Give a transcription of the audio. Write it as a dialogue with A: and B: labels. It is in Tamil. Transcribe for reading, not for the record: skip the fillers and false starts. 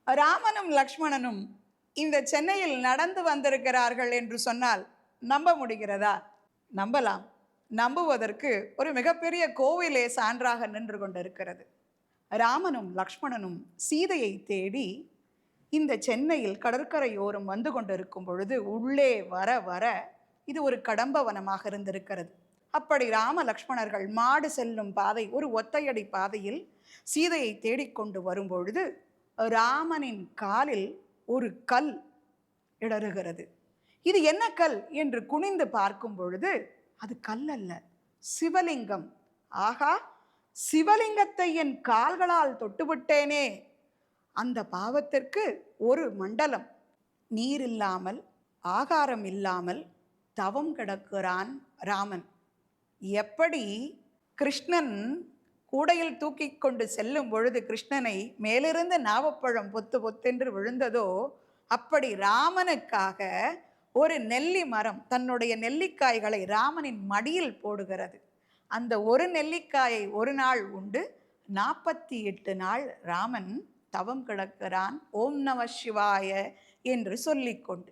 A: ராமனும் லக்ஷ்மணனும் இந்த சென்னையில் நடந்து வந்திருக்கிறார்கள் என்று சொன்னால் நம்ப முடிகிறதா? நம்பலாம். நம்புவதற்கு ஒரு மிகப்பெரிய கோவிலே சான்றாக நின்று கொண்டிருக்கிறது. ராமனும் லக்ஷ்மணனும் சீதையை தேடி இந்த சென்னையில் கடற்கரையோரம் வந்து கொண்டிருக்கும் பொழுது உள்ளே வர வர இது ஒரு கடம்பவனமாக இருந்திருக்கிறது. அப்படி ராம லக்ஷ்மணர்கள் மாடு செல்லும் பாதை, ஒரு ஒத்தையடி பாதையில் சீதையை தேடிக்கொண்டு வரும்பொழுது ராமனின் காலில் ஒரு கல் இடறுகிறது. இது என்ன கல் என்று குனிந்து பார்க்கும் பொழுது அது கல் அல்ல, சிவலிங்கம். ஆகா, சிவலிங்கத்தை என் கால்களால் தொட்டுவிட்டேனே, அந்த பாவத்திற்கு ஒரு மண்டலம். நீர் இல்லாமல் ஆகாரம் இல்லாமல் தவம் கிடக்கிறான் ராமன். எப்படி கிருஷ்ணன் கூடையில் தூக்கி கொண்டு செல்லும் பொழுது கிருஷ்ணனை மேலிருந்து நாவப்பழம் பொத்து பொத்தென்று விழுந்ததோ, அப்படி ராமனுக்காக ஒரு நெல்லி மரம் தன்னுடைய நெல்லிக்காய்களை ராமனின் மடியில் போடுகிறது. அந்த ஒரு நெல்லிக்காயை ஒரு நாள் உண்டு 48 நாள் ராமன் தவம் கிடக்கிறான், ஓம் நம சிவாய என்று சொல்லிக்கொண்டு.